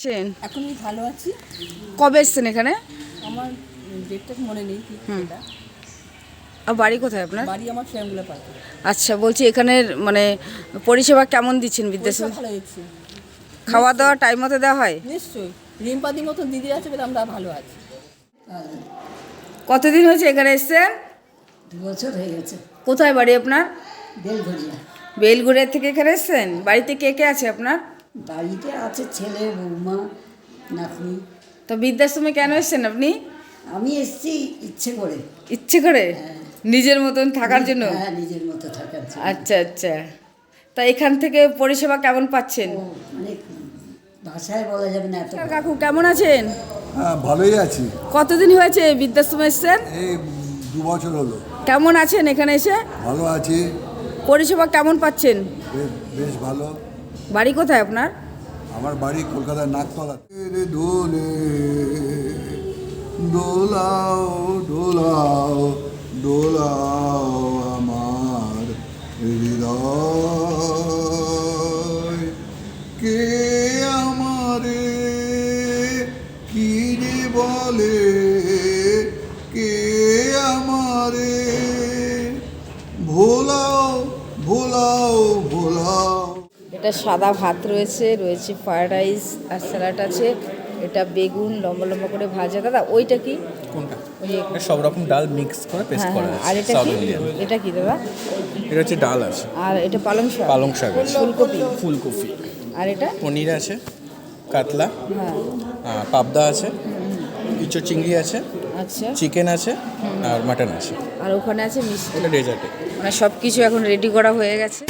আছেন? এখন আমি ভালো আছি। কবে এসছেন এখানে? আমার ডেটটা মনে নেই কি এটা। আর বাড়ি কোথায় আপনার? বাড়ি আমার শ্যামগুলা পার্কে। আচ্ছা, বলছি এখানের মানে পরিষেবা কেমন দিচ্ছেন বৃদ্ধাশ্রম? ভালো দিচ্ছি, খাওয়া দাওয়া টাইম মতো দেওয়া হয়? নিশ্চয়ই। রিম্পাদির মতন দিদি আছে বলে আমরা ভালো আছি। কতদিন হয়েছে এখানে এসছেন? 2 বছর হয়ে গেছে। কোথায় বাড়ি আপনার? বেলঘরিয়া। বেলগুড়িয়া থেকে এখানে এসছেন? বাড়িতে কে কে আছে আপনার? বাড়িতে আছে ছেলে, বৌমা, নাতনি। তো বৃদ্ধাশ্রমে কেন এসছেন আপনি? আমি এসেছি ইচ্ছে করে। ইচ্ছে করে? নিজের মতন থাকার জন্য? হ্যাঁ, নিজের মতো থাকার জন্য। আচ্ছা আচ্ছা। তা এখান থেকে পরিষেবা কেমন পাচ্ছেন? মানে ভাষায় বলা যাবে না এত। কাকু কেমন আছেন? হ্যাঁ, ভালোই আছি। কতদিন হয়েছে বৃদ্ধাশ্রমে এসছেন? এই 2 বছর হলো। কেমন আছেন এখানে এসে? ভালো আছি, পরিষেবা কেমন পাচ্ছেন? বেশ ভালো। বাড়ি কোথায় আপনার? আমার বাড়ি কলকাতার নাকতলা। দোলে দোলাও দোলাও দোলাও আমার হৃদয়, কে আমারে কি যে বলে, কে আমারে ভোলাও ভোলাও ভোলাও। এটা সাদা ভাত রয়েছে, ফ্রায়েড রাইস আর স্যালাড আছে। এটা বেগুন লম্বা লম্বা করে ভাজা। দাদা ওইটা কি? কোনটা? ওই এটা সব রকম ডাল মিক্স করে পেস্ট হ্যাঁ করা হ্যাঁ। আছে। আর এটা সাউথ কি? ইন্ডিয়ান। এটা কি দাদা? এটা হচ্ছে ডাল আছে, আর এটা পালং শাক? পালং শাক আছে, ফুলকপি? ফুলকপি, আর এটা? পনির আছে, কাতলা, হ্যাঁ। পাবদা আছে, ইঁচড় চিংড়ি আছে, আচ্ছা। চিকেন আছে আর মাটন আছে। আর ওখানে আছে মিষ্টি। এটা ডেজার্টে। মানে সব কিছু এখন রেডি করা হয়ে গেছে।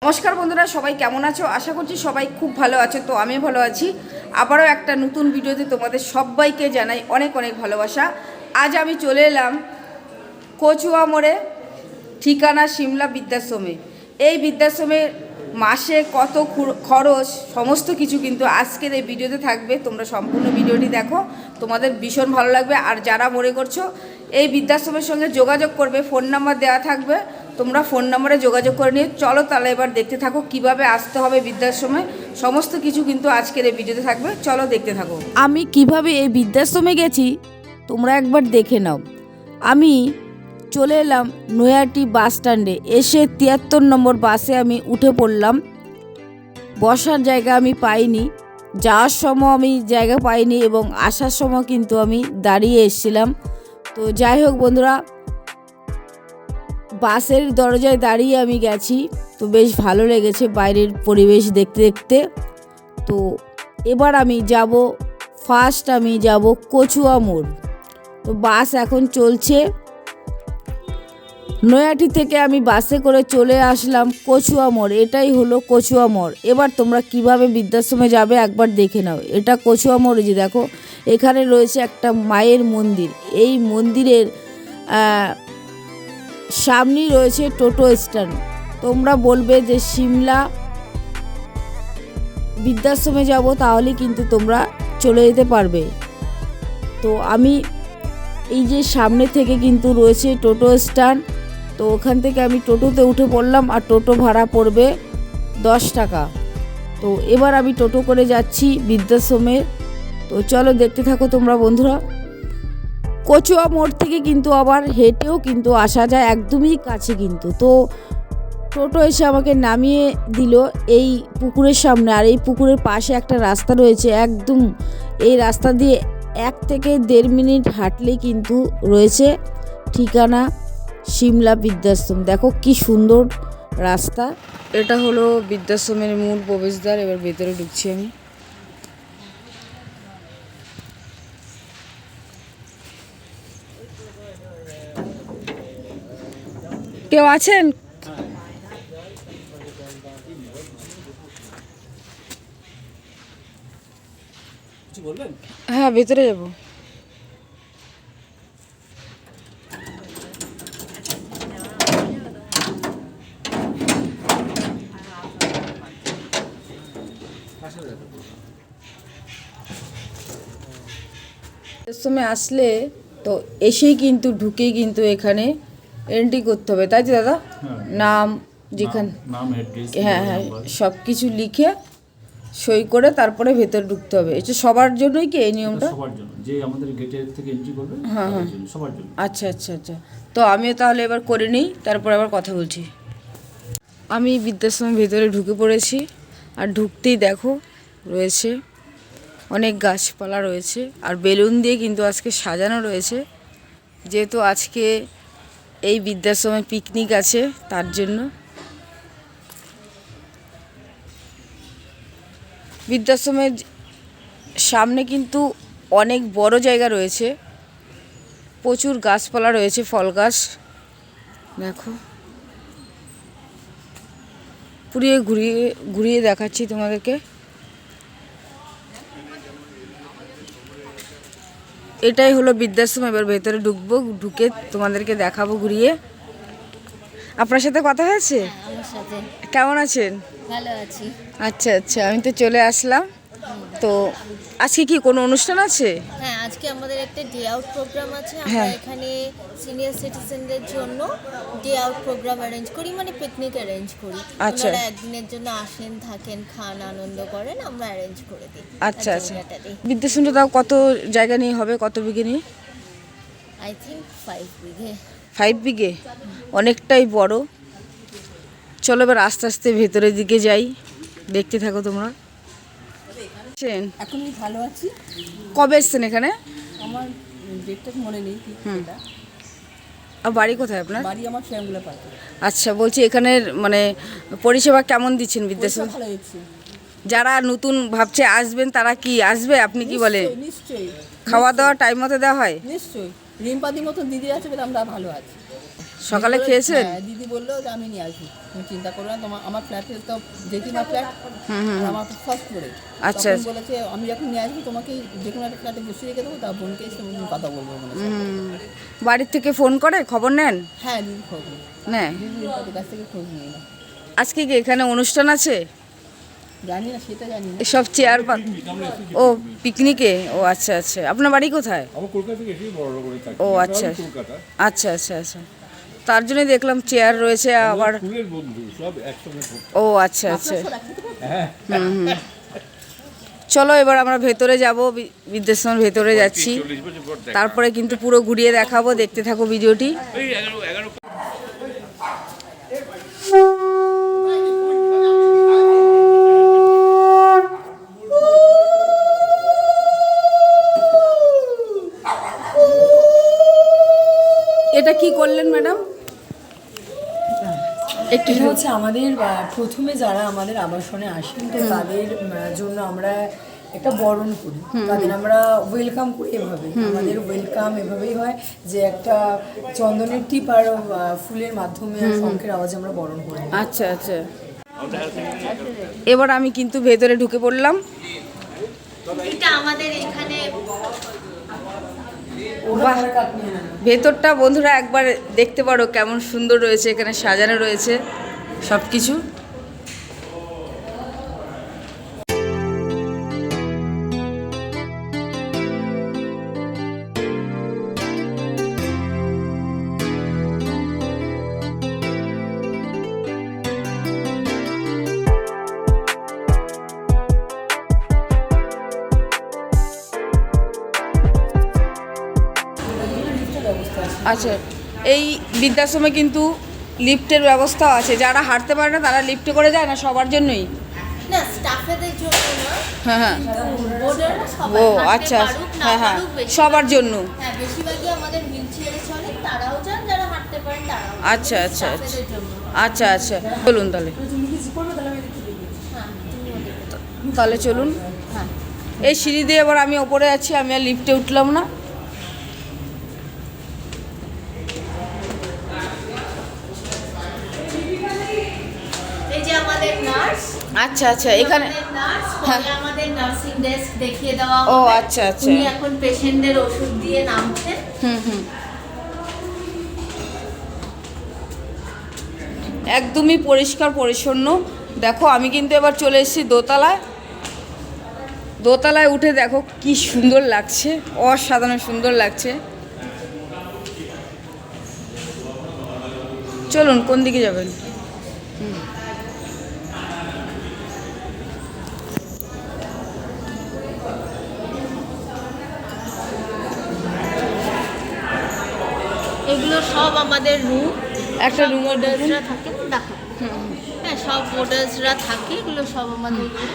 নমস্কার বন্ধুরা, সবাই কেমন আছো? আশা করছি সবাই খুব ভালো আছো। তো আমি ভালো আছি। আবারও একটা নতুন ভিডিওতে তোমাদের সবাইকে জানাই অনেক অনেক ভালোবাসা। আজ আমি চলে এলাম কচুয়া মোড়ে, ঠিকানা সিমলা বৃদ্ধাশ্রমে। এই বৃদ্ধাশ্রমে মাসে কত খরচ সমস্ত কিছু কিন্তু আজকের এই ভিডিওতে থাকবে। তোমরা সম্পূর্ণ ভিডিওটি দেখো, তোমাদের ভীষণ ভালো লাগবে। আর যারা মনে করছো এই বৃদ্ধাশ্রমের সঙ্গে যোগাযোগ করবে, ফোন নাম্বার দেওয়া থাকবে, তোমরা ফোন নাম্বারে যোগাযোগ করে নিয়ে চলো। তাহলে এবার দেখতে থাকো কিভাবে আসতে হবে বৃদ্ধাশ্রমে। সমস্ত কিছু কিন্তু আজকের এই ভিডিওতে থাকবে, চলো দেখতে থাকো। আমি কিভাবে এই বৃদ্ধাশ্রমে গেছি তোমরা একবার দেখে নাও। আমি চলে এলাম নৈহাটি বাস স্ট্যান্ডে। এসে 73 নম্বর বাসে আমি উঠে পড়লাম। বসার জায়গা আমি পাইনি, যাওয়ার সময় আমি জায়গা পাইনি এবং আসার সময় কিন্তু আমি দাঁড়িয়ে এসেছিলাম। তো যাই হোক বন্ধুরা, বাসের দরজায় দাঁড়িয়ে আমি গেছি। তো বেশ ভালো লেগেছে বাইরের পরিবেশ দেখতে দেখতে। তো এবার আমি যাব, ফার্স্ট আমি যাব কচুয়া মোড়। তো বাস এখন চলছে। নৈহাটি থেকে আমি বাসে করে চলে আসলাম কচুয়া মোড়। এটাই হলো কচুয়া মোড়। এবার তোমরা কিভাবে বৃদ্ধাশ্রমে যাবে একবার দেখে নাও। এটা কচুয়া মোড়। যে দেখো এখানে রয়েছে একটা মায়ের মন্দির। এই মন্দিরের সামনেই রয়েছে টোটো স্ট্যান্ড। তোমরা বলবে যে সিমলা বৃদ্ধাশ্রমে যাব, তাহলে কিন্তু তোমরা চলে যেতে পারবে। তো আমি এই যে সামনে থেকে কিন্তু রয়েছে টোটো স্ট্যান্ড। তো ওখান থেকে আমি টোটোতে উঠে পড়লাম। আর টোটো ভাড়া পড়বে 10 টাকা। তো এবার আমি টোটো করে যাচ্ছি বৃদ্ধাশ্রমের তো চলো দেখতে থাকো তোমরা বন্ধুরা। কচুয়া মোড় থেকে কিন্তু আবার হেঁটেও কিন্তু আসা যায়, একদমই কাছে কিন্তু। তো টোটো এসে আমাকে নামিয়ে দিল এই পুকুরের সামনে, আর এই পুকুরের পাশে একটা রাস্তা রয়েছে একদম, এই রাস্তা দিয়ে 1 থেকে 1.5 মিনিট হাঁটলেই কিন্তু রয়েছে ঠিকানা সিমলা বৃদ্ধাশ্রম। দেখো কি সুন্দর রাস্তা। এটা হলো বৃদ্ধাশ্রমের মূল প্রবেশদ্বার। এবার ভেতরে ঢুকছি আমি। কেউ আছেন? হ্যাঁ, ভেতরে যাব। সময় আসলে তো এসেই কিন্তু ঢুকেই কিন্তু এখানে এন্ট্রি করতে হবে, তাই তো দাদা? নাম যেখানে, হ্যাঁ হ্যাঁ, সব কিছু লিখে সই করে তারপরে ভেতরে ঢুকতে হবে। এটা সবার জন্যই কি এই নিয়মটা? সবার জন্য, যে আমাদের গেটের থেকে এন্ট্রি করবে তাদের জন্য, সবার জন্য। আচ্ছা আচ্ছা আচ্ছা, তো আমিও তাহলে এবার করে নিই, তারপর আবার কথা বলছি। আমি বৃদ্ধাশ্রমের ভেতরে ঢুকে পড়েছি, আর ঢুকতেই দেখো রয়েছে অনেক গাছপালা রয়েছে, আর বেলুন দিয়ে কিন্তু আজকে সাজানো রয়েছে, যেহেতু আজকে এই বৃদ্ধাশ্রমে পিকনিক আছে তার জন্য। বৃদ্ধাশ্রমের সামনে কিন্তু অনেক বড় জায়গা রয়েছে, প্রচুর গাছপালা রয়েছে, ফল গাছ। দেখো ঘুরিয়ে ঘুরিয়ে দেখাচ্ছি তোমাদেরকে। এটাই হলো বৃদ্ধাশ্রম। এবার ভেতরে ঢুকবো, ঢুকে তোমাদেরকে দেখাবো ঘুরিয়ে। আপনার সাথে কথা হয়েছে? আমার সাথে। কেমন আছেন? ভালো আছি। আচ্ছা আচ্ছা, আমি তো চলে আসলাম। তো আজকে কি কোনো অনুষ্ঠান আছে? হ্যাঁ, আজকে আমাদের একটা ডে আউট প্রোগ্রাম আছে। আমরা হ্যাঁ। এখানে সিনিয়র সিটিজেনদের জন্য ডে আউট প্রোগ্রাম অ্যারেঞ্জ করি, মানে পিকনিক অ্যারেঞ্জ করি। আচ্ছা। ওনারা একদিনের জন্য আসেন, থাকেন, খান, আনন্দ করেন, আমরা অ্যারেঞ্জ করে দিই। আচ্ছা আচ্ছা, বৃদ্ধাশ্রমটা তাও কত জায়গা নিয়ে হবে, কত বিঘে নিয়ে? আই থিঙ্ক 5 বিঘে। 5 বিঘে, অনেকটাই বড়। চলো এবার আস্তে আস্তে ভেতরের দিকে যাই, দেখতে থাকো তোমরা। এখন আমি ভালো আছি। কবে এসছেন এখানে? আমার ডেটটা মনে নেই ঠিক এটা। আর বাড়ি কোথায় আপনার? বাড়ি আমার শ্যামগুলা পার্কে। আচ্ছা, বলছি এখানের মানে পরিষেবা কেমন দিচ্ছেন বৃদ্ধাশ্রম? ভালো হচ্ছে। যারা নতুন ভাবছে আসবেন, তারা কি আসবে? আপনি কি বলে? নিশ্চয়ই খাওয়া দাওয়া টাইম মতো দেওয়া হয়? নিশ্চয়ই। রিম্পাদির মতন দিদি আছে বলে আমরা ভালো আছি। সকালে খেয়েছেন? হ্যাঁ, দিদি বললো যে আমি নিয়ে আসবো, তুমি চিন্তা করো না। আমার ফ্ল্যাটে তো জেঠিমা ফ্ল্যাট, আর আমার ফার্স্ট ফ্লোরে। আচ্ছা। তখন বলেছে আমি যখন নিয়ে আসবো তোমাকে যে কোনো একটা ফ্ল্যাটে বসিয়ে রেখে দেবো, তার বোনকে এসে আমি কথা বলবো মনে হয়। বাড়ির থেকে ফোন করে খবর নেন? হ্যাঁ, দিদি খোঁজ নেই। নেয়। দিদি রিম্পাদির কাছ থেকে খোঁজ নিই না। আজকে কি এখানে অনুষ্ঠান আছে? জানি না, সেটা জানি না। সব চেয়ার ও পিকনিকে? ও আচ্ছা আচ্ছা, আপনার বাড়ি কোথায়? আমার কলকাতা থেকে এসেই বড় করে থাকি। ও আচ্ছা আচ্ছা আচ্ছা আচ্ছা, তার জন্য দেখলাম চেয়ার রয়েছে আবার। স্কুলের বন্ধু সব একসঙ্গে থাকি। ও আচ্ছা আচ্ছা, চলো এবার আমরা ভেতরে যাব, বৃদ্ধাশ্রমের ভেতরে যাচ্ছি, তারপরে কিন্তু পুরো ঘুরিয়ে দেখাবো, দেখতে থাকো ভিডিওটি। এটা কি করলেন ম্যাডাম? একটু এটা হচ্ছে আমাদের প্রথমে যারা আমাদের আবাসনে আসেন, তো তাদের জন্য আমরা একটা বরণ করি, তাদের আমরা ওয়েলকাম করি। এভাবে আমাদের ওয়েলকাম এভাবেই হয় যে একটা চন্দনের টিপ আর ফুলের মাধ্যমে আর শঙ্খের আওয়াজে আমরা বরণ করি। আচ্ছা আচ্ছা, এবার আমি কিন্তু ভেতরে ঢুকে পড়লাম। এটা আমাদের এখানে বাহ, ভেতরটা বন্ধুরা একবার দেখতে পারো কেমন সুন্দর রয়েছে, এখানে সাজানো রয়েছে সব কিছু। আচ্ছা, এই বৃদ্ধাশ্রমে কিন্তু লিফটের ব্যবস্থাও আছে, যারা হাঁটতে পারে না তারা লিফটে করে যায় না সবার জন্যই? না, স্টাফেদের জন্য না, হ্যাঁ হ্যাঁ, বোর্ডাররা ও সবাই হাঁটতে আচ্ছা পারুক না হ্যাঁ হ্যাঁ, পারুক, সবার জন্য। হ্যাঁ, বেশিরভাগই আমাদের হুইল চেয়ারে চলে, তারাও যান, যারা হাঁটতে পারেন তারাও যান। আচ্ছা আচ্ছা আচ্ছা স্টাফেদের জন্য। আচ্ছা আচ্ছা, চলুন তাহলে, হ্যাঁ, তুমিও দেখতে তাহলে চলুন। হ্যাঁ। এই সিঁড়ি দিয়ে এবার আমি ওপরে আছি, আমি আর লিফটে উঠলাম না। এই যে আমাদের নার্স, আচ্ছা আচ্ছা, এখানে নার্স, হ্যাঁ। পরে আমাদের নার্সিং ডেস্ক দেখিয়ে দেওয়া ও হবে। আচ্ছা আচ্ছা, উনি এখন পেশেন্টদের ওষুধ দিয়ে নামছেন। হুম হুম, একদমই পরিষ্কার পরিচ্ছন্ন। দেখো আমি কিন্তু এবার চলে এসেছি দোতলায়। দোতলায় উঠে দেখো কি সুন্দর লাগছে, অসাধারণ সুন্দর লাগছে। চলুন, কোন দিকে যাবেন? এগুলো সব আমাদের রুম, একটা রুমের বোর্ডার্সরা থাকে না, দেখো। হ্যাঁ, সব বোর্ডার্সরা থাকে, এগুলো সব আমাদের room।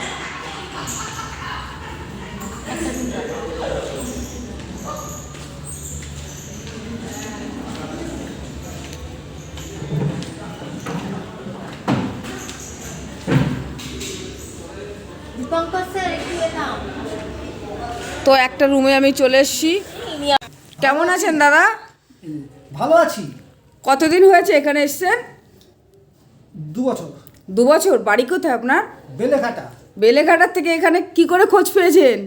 দীপঙ্কর স্যার একটু নাও। তো একটা রুমে আমি চলে এসেছি। কেমন আছেন দাদা? ভালো আছি। কতদিন হয়েছে এখানে এসেছেন? 2 বছর। 2 বছর। বাড়ি কোথায় আপনার? বেলেঘাটা। বেলেঘাটার থেকে এখানে কি করে খোঁজ পেয়েছেন?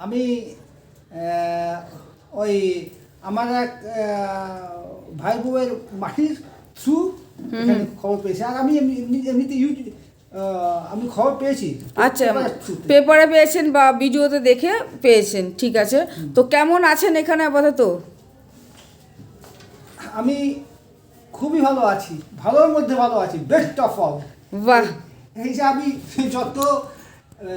আমি ওই আমার এক ভাই বউয়ের মাটির থ্রু এখানে খবর পেয়েছি। আর আমি এমনিতে আমি খবর পেয়েছি। আচ্ছা, পেপারের through-তে। পেপারে পেয়েছেন বা ভিডিওতে দেখে পেয়েছেন, ঠিক আছে। তো কেমন আছেন এখানে আপাতত? আমি খুবই ভালো আছি, ভালোর মধ্যে ভালো আছি, বেস্ট অফ অল। বাহ, এই যে আমি যত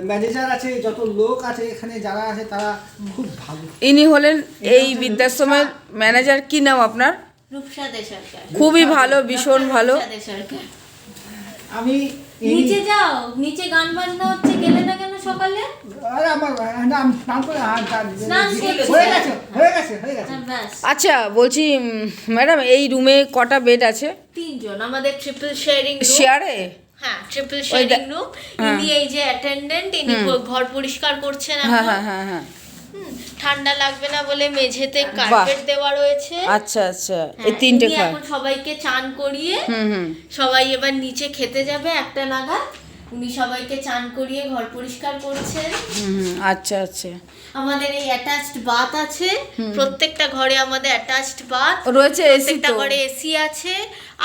ম্যানেজার আছে, যত লোক আছে এখানে যারা আছে তারা খুব ভালো। ইনি হলেন এই বৃদ্ধাশ্রমের ম্যানেজার। কি নাম আপনার? রূপসাদে সরকার। খুবই ভালো, ভীষণ ভালো। রূপসাদে সরকার। আমি নিচে যাও, নিচে গান বাজনা হচ্ছে, গেলে না কেন সকালে? আরে আমার না, আমি স্নান করে স্নান করছে। হয়ে গেছে। ব্যাস, আচ্ছা, বলছি ম্যাডাম, এই রুমে কটা বেড আছে? 3 জন, আমাদের ট্রিপল শেয়ারিং রুম। শেয়ারে? হ্যাঁ, ট্রিপল শেয়ারিং রুম। ইনি এই যে অ্যাটেন্ডেন্ট, ইনি ঘর পরিষ্কার করছেন হ্যাঁ এখন। হ্যাঁ হ্যাঁ হ্যাঁ, ঠান্ডা লাগবে না বলে মেঝেতে কার্পেট দেওয়া রয়েছে। আচ্ছা আচ্ছা, এই হ্যাঁ, 3টে ইনি খাট। এখন সবাইকে চান করিয়ে হুম হুম, সবাই এবার নিচে খেতে যাবে 1টা নাগাদ। উনি সবাইকে চান করিয়ে ঘর পরিষ্কার করছেন। আচ্ছা আচ্ছা, আমাদের এই অ্যাটাচড বাথ আছে, প্রত্যেকটা ঘরে আমাদের অ্যাটাচড বাথ রয়েছে, এসি প্রত্যেকটা তো? ঘরে এসি আছে।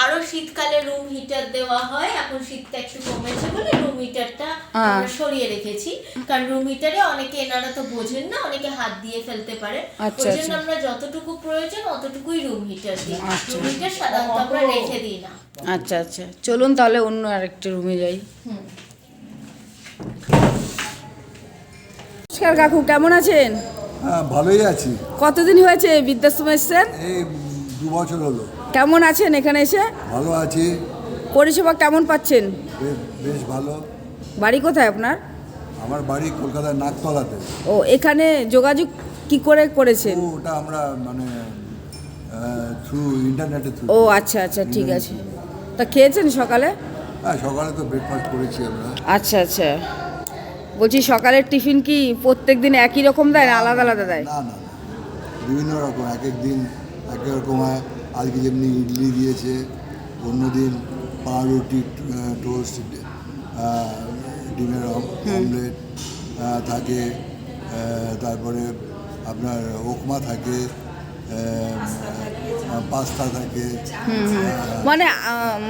আরো শীতকালে রুম হিটার দেওয়া হয়, এখন শীতটা একটু কমেছে বলে রুম হিটারটা আমরা সরিয়ে রেখেছি। কারণ রুম হিটারে অনেকে, এনারা তো বোঝেন না, অনেকে হাত দিয়ে ফেলতে পারে। আচ্ছা, ওই জন্য আচ্ছা। আমরা যতটুকু প্রয়োজন অতটুকুই রুম হিটার দিই। রুম হিটার সাধারণত আমরা রেখে দিই না। আচ্ছা আচ্ছা, চলুন তাহলে অন্য আরেকটা রুমে যাই। নমস্কার কাকু, কেমন আছেন? হ্যাঁ, ভালোই আছি। কতদিন হয়েছে এই বৃদ্ধাশ্রমে এসেছেন? এই 2 বছর হলো। কেমন আছেন এখানে এসে? ভালো আছি, পরিষেবা কেমন পাচ্ছেন? বেশ ভালো। বাড়ি কোথায় আপনার? আমার বাড়ি কলকাতার নাকতলাতে। ও, এখানে যোগাযোগ কি করে করেছেন? ওটা আমরা মানে থ্রু ইন্টারনেটের থ্রু। ও আচ্ছা আচ্ছা, ঠিক আছে। তা খেয়েছেন সকালে? হ্যাঁ, সকালে তো ব্রেকফাস্ট করেছি আমরা। আচ্ছা আচ্ছা, বলছি সকালের টিফিন কি প্রত্যেক দিন একই রকম দেয় না আলাদা আলাদা দেয়? না না না, বিভিন্ন রকম, এক এক দিন এক এক রকম হয়। আজকে যেমনি ইডলি দিয়েছে, অন্য দিন পাউরুটি, টোস্ট, ডিমের অমলেট থাকে, তারপরে আপনার উপমা থাকে, পাস্তা থাকে।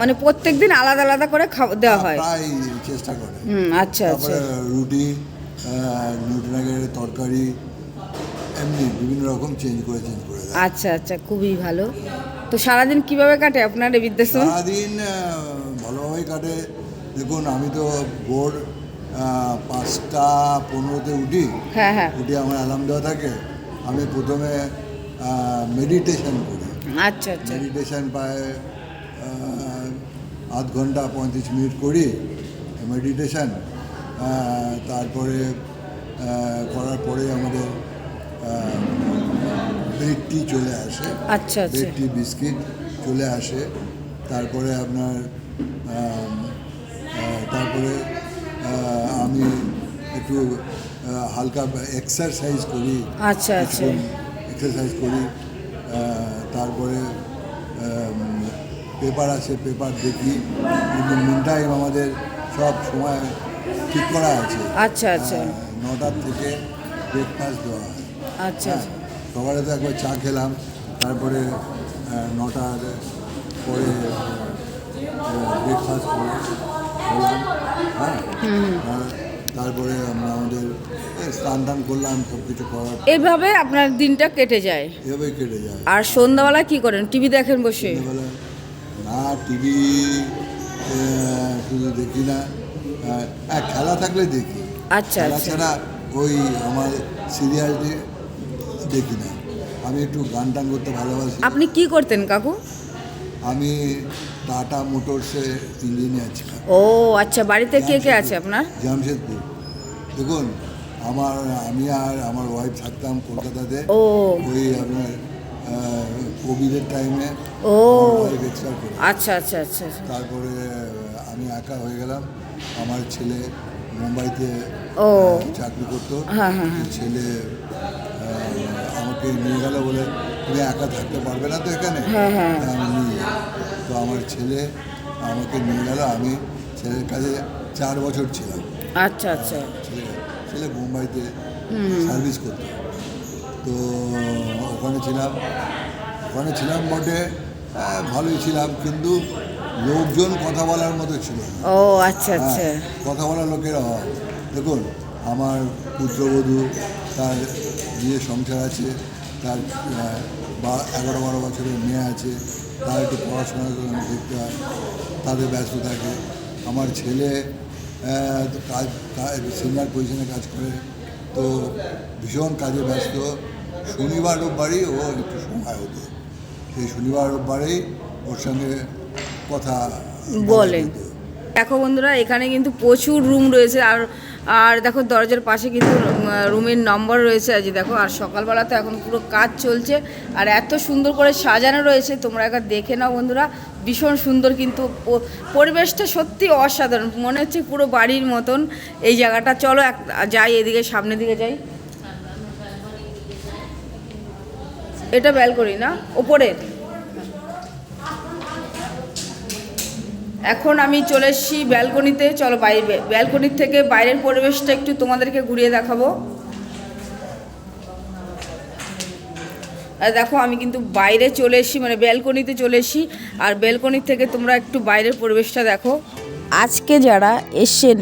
মানে প্রত্যেক দিন আলাদা আলাদা করে দেওয়া হয়? প্রায় চেষ্টা করে। আচ্ছা আচ্ছা, তারপরে রুটি, নিউট্রাগের তরকারি, এমনি বিভিন্ন রকম চেঞ্জ করে দেয়। আচ্ছা আচ্ছা, খুবই ভালো। তো সারাদিন কিভাবে কাটে আপনার এই বৃদ্ধাশ্রম? সারাদিন ভালোভাবেই কাটে। দেখুন, আমি তো ভোর 5:15 উঠি। হ্যাঁ হ্যাঁ, উঠে আমার অ্যালার্ম দেওয়া থাকে। আমি প্রথমে মেডিটেশন করি। আচ্ছা আচ্ছা মেডিটেশন প্রায় আধ ঘন্টা 35 মিনিট করি মেডিটেশন। তারপরে করার পরে আমাদের ব্রেড টি চলে আসে। আচ্ছা আচ্ছা ব্রেড টি বিস্কিট চলে আসে। তারপরে আপনার তারপরে আমি একটু হালকা এক্সারসাইজ করি। আচ্ছা আচ্ছা এক্সারসাইজ করি। তারপরে পেপার আছে, পেপার দেখি। কিন্তু মিন টাইম আমাদের সব সময় ঠিক করা আছে। আচ্ছা আচ্ছা 9টার থেকে ব্রেকফাস্ট দেওয়া হয়। আচ্ছা হ্যাঁ, সকালে তো একবার চা খেলাম, তারপরে 9টার পরে ব্রেকফাস্ট করলাম। হ্যাঁ, তারপরে আমরা আমাদের স্নান টান করলাম, সব কিছু করার এইভাবে আপনার দিনটা কেটে যায়। এভাবেই কেটে যায়। আর সন্ধ্যাবেলা কি করেন? টিভি দেখেন বসে? সন্ধ্যাবেলা না, টিভি শুধু দেখি না, খেলা থাকলে দেখি। আচ্ছা খেলা আচ্ছা ছাড়া ওই আমার সিরিয়ালটি দেখি না। আমি একটু গান টান করতে ভালোবাসি। আপনি কি করতেন কাকু? আমি টাটা মোটরসে ইঞ্জিনিয়ার ছিলাম। ও আচ্ছা, বাড়িতে কে কে আছে আপনার? জামশেদপুর। দেখুন, আমি আর আমার ওয়াইফ থাকতাম কলকাতাতে। ও ওই আপনার কোভিডের টাইমে ও ওয়াইফ এক্সপায়ার করে। আচ্ছা আচ্ছা আচ্ছা তারপরে আমি একা হয়ে গেলাম। আমার ছেলে মুম্বাইতে ও চাকরি করতো। হ্যাঁ হ্যাঁ হ্যাঁ ছেলে আমাকে নিয়ে গেল বলে, তুমি একা থাকতে পারবে না তো এখানে। হ্যাঁ হ্যাঁ আমি নিয়ে যাই। তো আমার ছেলে আমাকে নিয়ে গেল। আমি ছেলের কাছে 4 বছর ছিলাম। আচ্ছা আচ্ছা ছেলে মুম্বাইতে সার্ভিস করতো। তো ওখানে ছিলাম বটে, ভালোই ছিলাম, কিন্তু লোকজন কথা বলার মতো ছিল না। ও আচ্ছা আচ্ছা কথা বলার লোকের অভাব। দেখুন, আমার পুত্রবধূ, তার বিয়ে সংসার আছে, তার 11-12 বছরের মেয়ে আছে, তার একটু পড়াশোনা দেখতে হয়, তাদের ব্যস্ত থাকে। আমার ছেলে কাজ সিনিয়র পজিশনে কাজ করে, তো ভীষণ কাজে ব্যস্ত। শনিবার রোববারই ও একটু সময় হতো, সেই শনিবার রোববারেই ওর সঙ্গে কথা বলেন। দেখো বন্ধুরা, এখানে কিন্তু প্রচুর রুম রয়েছে। আর দেখো দরজার পাশে কিন্তু রুমের নম্বর রয়েছে। আজ দেখো, আর সকালবেলা তো এখন পুরো কাজ চলছে, আর এত সুন্দর করে সাজানো রয়েছে, তোমরা একবার দেখে নাও বন্ধুরা। ভীষণ সুন্দর, কিন্তু পরিবেশটা সত্যি অসাধারণ, মনে হচ্ছে পুরো বাড়ির মতন এই জায়গাটা। চলো যাই এদিকে, সামনের দিকে যাই। এটা ব্যালকনি না, ওপরের? এখন আমি চলে এসেছি ব্যালকনিতে। চলো বাইরে, ব্যালকনির থেকে বাইরের পরিবেশটা একটু তোমাদেরকে ঘুরিয়ে দেখাবো। আর দেখো, আমি কিন্তু বাইরে চলে এসেছি, মানে ব্যালকনিতে চলে এসেছি। আর ব্যালকনির থেকে তোমরা একটু বাইরের পরিবেশটা দেখো। আজকে যারা এসেছেন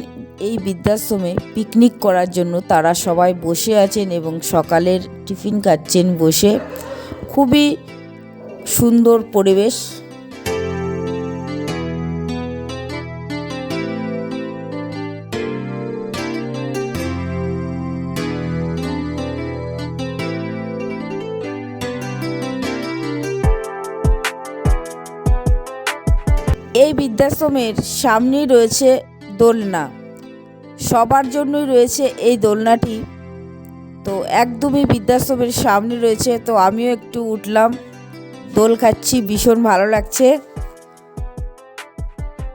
এই বৃদ্ধাশ্রমে পিকনিক করার জন্য, তারা সবাই বসে আছেন এবং সকালের টিফিন খাচ্ছেন বসে। খুবই সুন্দর পরিবেশ। এই বৃদ্ধাশ্রমের সামনেই রয়েছে দোলনা, সবার জন্যই রয়েছে এই দোলনাটি। তো একদমই বৃদ্ধাশ্রমের সামনে রয়েছে। তো আমিও একটু উঠলাম, দোল খাচ্ছি, ভীষণ ভালো লাগছে।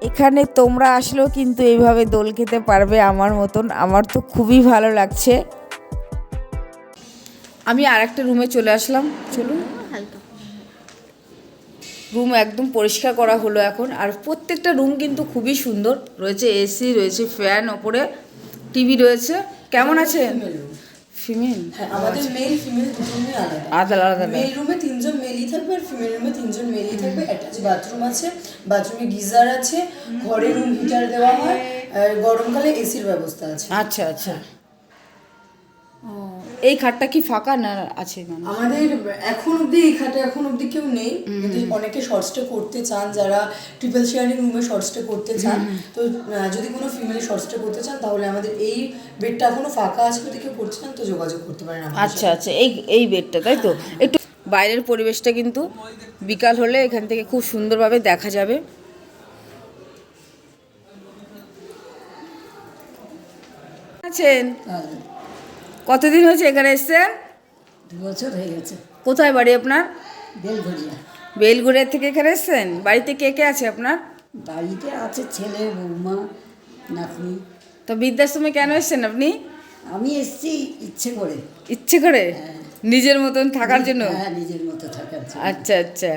এখানে তোমরা আসলেও কিন্তু এইভাবে দোল খেতে পারবে আমার মতন। আমার তো খুবই ভালো লাগছে। আমি আর একটা রুমে চলে আসলাম, চলুন। রুম একদম পরিষ্কার করা হলো এখন। আর প্রত্যেকটা রুম কিন্তু খুবই সুন্দর রয়েছে। এসি রয়েছে, ফ্যান, ওপরে টিভি রয়েছে। কেমন আছেন? ফিমেল? হ্যাঁ, আমাদের মেল ফিমেল দুজনেই আলাদা। আলাদা আলাদা। মেল রুমে 3 জন মেলই থাকবে, আর ফিমেল রুমে 3 জন মেলই থাকবে। অ্যাটাচ বাথরুম আছে, বাথরুমে গিজার আছে, ঘরে রুম হিটার দেওয়া হয়, আর গরমকালে এসির ব্যবস্থা আছে। আচ্ছা আচ্ছা। ও, এই খাটটা কি ফাঁকা না আছে? মানে আমাদের এখন অবধি এই খাটে এখন অবধি কেউ নেই, কিন্তু অনেকে শর্ট স্টে করতে চান, যারা ট্রিপল শেয়ারিং রুমে শর্ট স্টে করতে চান। তো যদি কোনো ফিমেল শর্ট স্টে করতে চান, তাহলে আমাদের এই বেডটা এখনো ফাঁকা আছে, যদি কেউ করতে চান তো যোগাযোগ করতে পারেন আমাদের আচ্ছা আচ্ছা, এই বেডটা, তাই তো? একটু বাইরের পরিবেশটা কিন্তু বিকাল হলে এখান থেকে খুব সুন্দরভাবে দেখা যাবে। আছেন আর কতদিন হয়েছে এখানে এসছেন? 2 বছর হয়ে গেছে। কোথায় বাড়ি আপনার? বেলঘরিয়া। বেলগুড়িয়া থেকে এখানে এসছেন। বাড়িতে কে কে আছে আপনার? বাড়িতে আছে ছেলে, বৌমা, নাতনি। তো বৃদ্ধাশ্রমে কেন এসছেন আপনি? আমি এসছি ইচ্ছে করে। ইচ্ছে করে, নিজের মতন থাকার জন্য? হ্যাঁ, নিজের মতো থাকার জন্য। আচ্ছা আচ্ছা।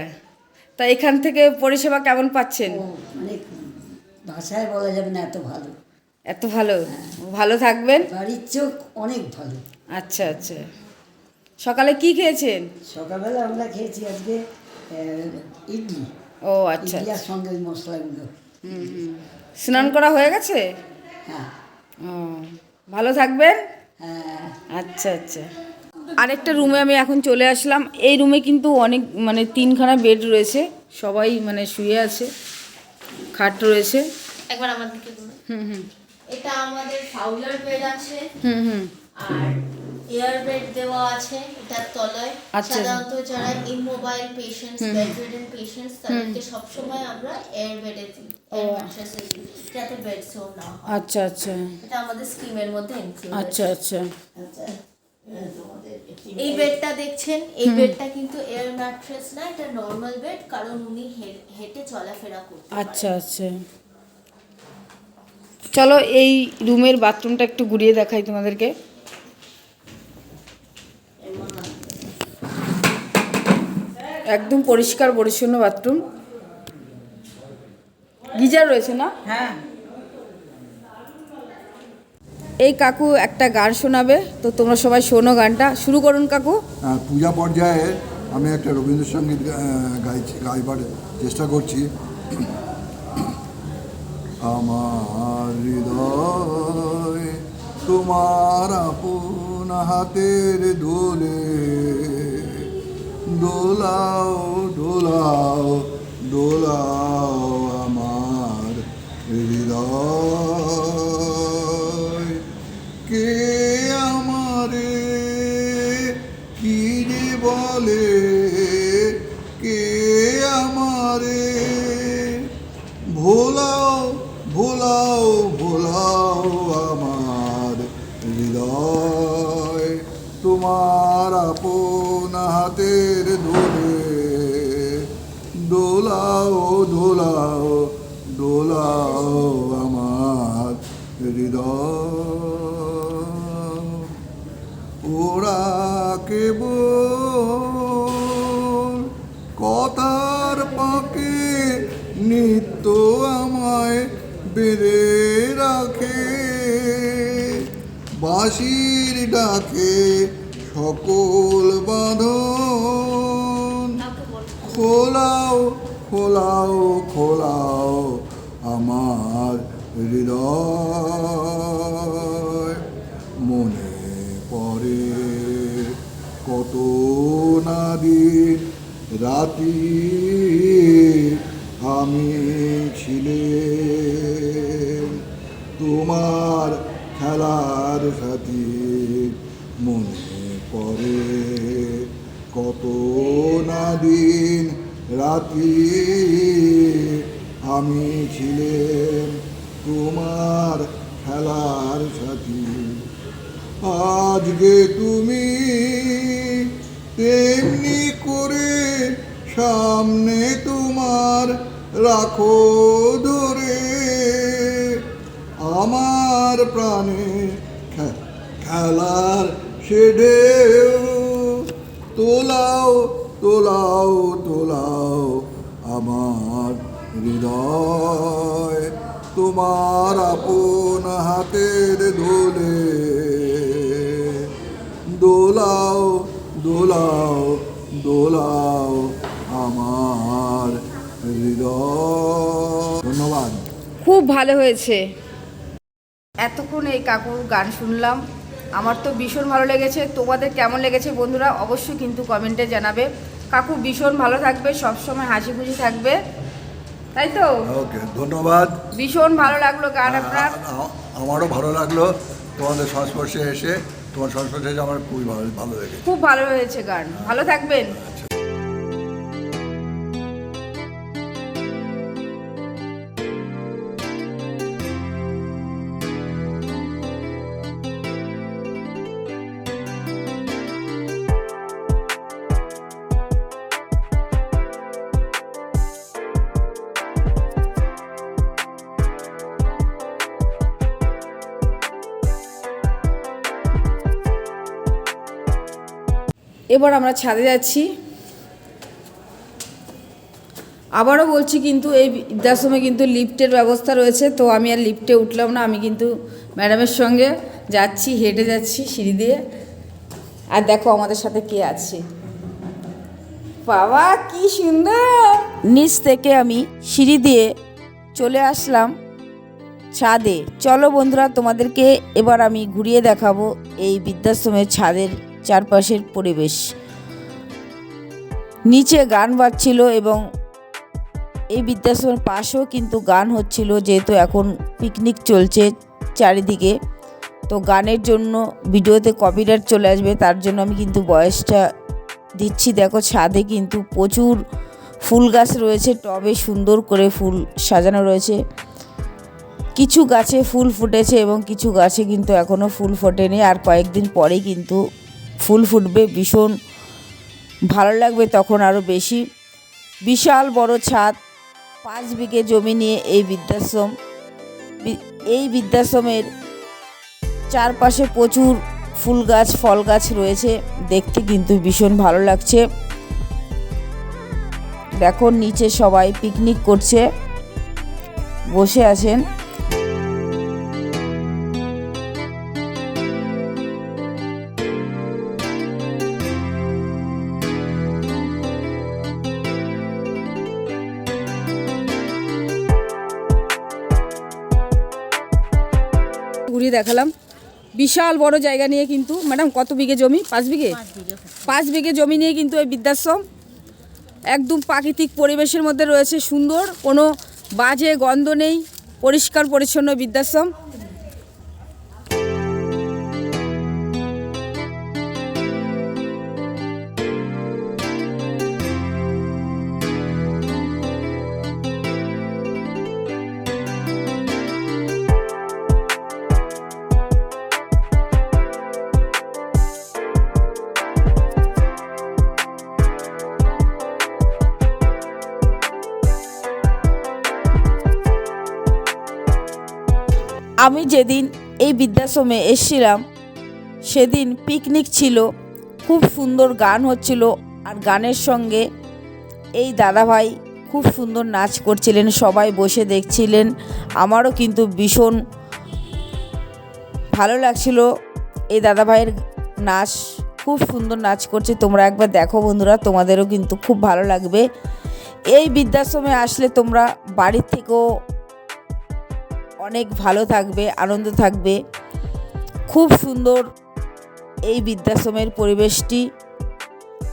তা এখান থেকে পরিষেবা কেমন পাচ্ছেন? ও, মানে ভাষায় বলা যাবে না, এত ভালো। এত ভালো? ভালো থাকবেন। বাড়ির চোখ অনেক ভালো। আচ্ছা আচ্ছা। সকালে কি খেয়েছেন? সকালবেলা আমরা খেয়েছি আজকে ইডলি। ও আচ্ছা। ইডলি আর সঙ্গে ওই মশলাগুলো। স্নান করা হয়ে গেছে? হ্যাঁ ও, ভালো থাকবেন। হ্যাঁ। আচ্ছা আচ্ছা। আরেকটা রুমে আমি এখন চলে আসলাম। এই রুমে কিন্তু অনেক মানে 3খানা বেড রয়েছে, সবাই মানে শুয়ে আছে, খাট রয়েছে। একবার আমার দিকে ঘুরো। হুম। এটা আমাদের ফাউলার বেড আছে হুম। আর এয়ার বেড দেওয়া আছে এটার তলায়। আচ্ছা। সাধারণত যারা ইমোবাইল পেশেন্টস, বেডরিডেন পেশেন্টস, তাদেরকে সবসময় আমরা এয়ার বেডে দিই, এয়ার ম্যাট্রেসে দিই, যাতে বেড সোর না হয়। আচ্ছা আচ্ছা। এটা আমাদের স্কিমের মধ্যে ইনক্লুড। আচ্ছা আচ্ছা। এই বেডটা দেখছেন, এই বেডটা কিন্তু এয়ার ম্যাট্রেস না, এটা নর্মাল বেড, কারণ উনি হেঁটে চলাফেরা করতে পারেন। আচ্ছা আচ্ছা। চলো এই রুমের বাথরুমটা একটু ঘুরিয়ে দেখাই তোমাদেরকে। একদম পরিষ্কার পরিচ্ছন্ন বাথরুম। গিজার রয়েছে না? হ্যাঁ। এই কাকু একটা গান শোনাবে, তো তোমরা সবাই শোনো গানটা। শুরু করুন কাকু। পূজা পর্যায়ে আমি একটা রবীন্দ্রসঙ্গীত গাইবার চেষ্টা করছি। আমার হৃদয় তোমার আপন হাতের দোলে, দোলাও দোলাও দোলাও আমার হৃদয়। কে আমারে কি যে বলে, কে আমারে ভোলাও ভোলাও ভোলাও আমার হৃদয়। তোমার আপন হাতের ধরে দোলাও দোলাও দোলাও আমার হৃদয়। ওরা কেবল কথার পাকে নিত্য আমায় বেঁধে রাখে, বাঁশির ডাকে সকল বাঁধন খোলাও খোলাও খোলাও আমার হৃদয়। মনে পড়ে কত না দিন রাতি আমি ছিলেন তোমার খেলার সাথী। মনে পড়ে কত না দিন রাতি আমি ছিলেন তোমার খেলার সাথী। আজকে তুমি তেমনি করে সামনে তোমার রাখো ধরে আমার প্রাণে খেলার সে ঢেউ। তোলাও তোলাও তোলাও আমার হৃদয়, তোমার আপন হাতের দোলে দোলাও দোলাও দোলাও আমার হৃদয়। ধন্যবাদ। খুব ভালো হয়েছে। এতক্ষণ এই কাকুর গান শুনলাম, আমার তো ভীষণ ভালো লেগেছে। তোমাদের কেমন লেগেছে বন্ধুরা অবশ্যই কিন্তু কমেন্টে জানাবে। কাকু ভীষণ ভালো থাকবে, সবসময় হাসি খুশি থাকবে, তাই তো? ওকে, ধন্যবাদ। ভীষণ ভালো লাগলো গান আপনার। আমারও ভালো লাগলো তোমাদের সংস্পর্শে এসে। তোমার সংস্পর্শে এসে আমার খুবই ভালো লেগেছে। খুব ভালো হয়েছে গান। ভালো থাকবেন। আচ্ছা। এবার আমরা ছাদে যাচ্ছি। আবারও বলছি কিন্তু এই বৃদ্ধাশ্রমে কিন্তু লিফটের ব্যবস্থা রয়েছে, তো আমি আর লিফটে উঠলাম না, আমি কিন্তু ম্যাডামের সঙ্গে যাচ্ছি, হেঁটে যাচ্ছি সিঁড়ি দিয়ে। আর দেখো আমাদের সাথে কে আছে, বাবা কি সুন্দর। নিচ থেকে আমি সিঁড়ি দিয়ে চলে আসলাম ছাদে। চলো বন্ধুরা, তোমাদেরকে এবার আমি ঘুরিয়ে দেখাবো এই বৃদ্ধাশ্রমের ছাদের চারপাশের পরিবেশ। নিচে গান বাজছিল এবং এই বৃদ্ধাশ্রমের পাশেও কিন্তু গান হচ্ছিল, যেহেতু এখন পিকনিক চলছে চারিদিকে, তো গানের জন্য ভিডিওতে কপিরাইট চলে আসবে, তার জন্য আমি কিন্তু ভয়েসটা দিচ্ছি। দেখো ছাদে কিন্তু প্রচুর ফুল গাছ রয়েছে, টবে সুন্দর করে ফুল সাজানো রয়েছে। কিছু গাছে ফুল ফুটেছে এবং কিছু গাছে কিন্তু এখনও ফুল ফোটেনি, আর কয়েকদিন পরেই কিন্তু ফুল ফুটবে, ভীষণ ভালো লাগবে তখন আরও বেশি। বিশাল বড় ছাদ, 5 বিঘে জমি নিয়ে এই বৃদ্ধাশ্রম। এই বৃদ্ধাশ্রমের চারপাশে প্রচুর ফুল গাছ, ফল গাছ রয়েছে, দেখতে কিন্তু ভীষণ ভালো লাগছে। দেখো নিচে সবাই পিকনিক করছে, বসে আছেন। ঘুরিয়ে দেখালাম, বিশাল বড় জায়গা নিয়ে কিন্তু। ম্যাডাম কত বিঘে জমি? 5 বিঘে। 5 বিঘে জমি নিয়ে কিন্তু এই বৃদ্ধাশ্রম একদম প্রাকৃতিক পরিবেশের মধ্যে রয়েছে, সুন্দর, কোনো বাজে গন্ধ নেই, পরিষ্কার পরিচ্ছন্ন বৃদ্ধাশ্রম। আমি যেদিন এই বৃদ্ধাশ্রমে এসেছিলাম সেদিন পিকনিক ছিল, খুব সুন্দর গান হচ্ছিল, আর গানের সঙ্গে এই দাদাভাই খুব সুন্দর নাচ করছিলেন, সবাই বসে দেখছিলেন। আমারও কিন্তু ভীষণ ভালো লাগছিল এই দাদাভাইয়ের নাচ, খুব সুন্দর নাচ করছে। তোমরা একবার দেখো বন্ধুরা, তোমাদেরও কিন্তু খুব ভালো লাগবে। এই বৃদ্ধাশ্রমে আসলে তোমরা বাড়ির থেকেও অনেক ভালো থাকবে, আনন্দ থাকবে। খুব সুন্দর এই বৃদ্ধাশ্রমের পরিবেশটি।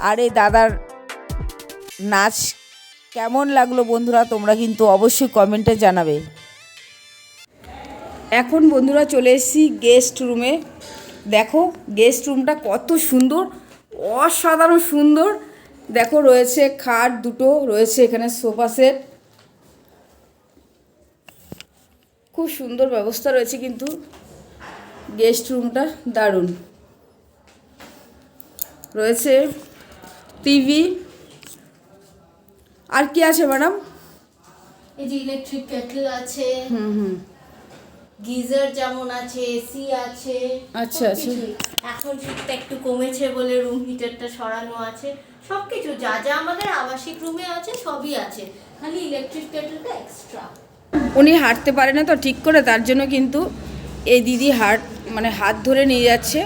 আর এই দাদার নাচ কেমন লাগলো বন্ধুরা, তোমরা কিন্তু অবশ্যই কমেন্টে জানাবে। এখন বন্ধুরা চলে এসেছি গেস্ট রুমে। দেখো গেস্ট রুমটা কত সুন্দর, অসাধারণ সুন্দর। দেখো রয়েছে খাট দুটো, রয়েছে এখানে সোফা সেট, খুব সুন্দর ব্যবস্থা রয়েছে কিন্তু গেস্ট রুমটা দারুণ। রয়েছে টিভি, আর কি আছে ম্যাডাম? এই যে ইলেকট্রিক কেটল আছে, গিজার যেমন আছে, এসি আছে। আচ্ছা আচ্ছা। এখন শীতটা একটু কমেছে বলে রুম হিটারটা সরানো আছে। সবকিছু যা যা আমাদের আবাসিক রুমে আছে সবই আছে, খালি ইলেকট্রিক কেটলটা এক্সট্রা। উনি হাঁটতে পারে না তো ঠিক করে, তার জন্য কিন্তু এই দিদি হাত ধরে নিয়ে যাচ্ছে।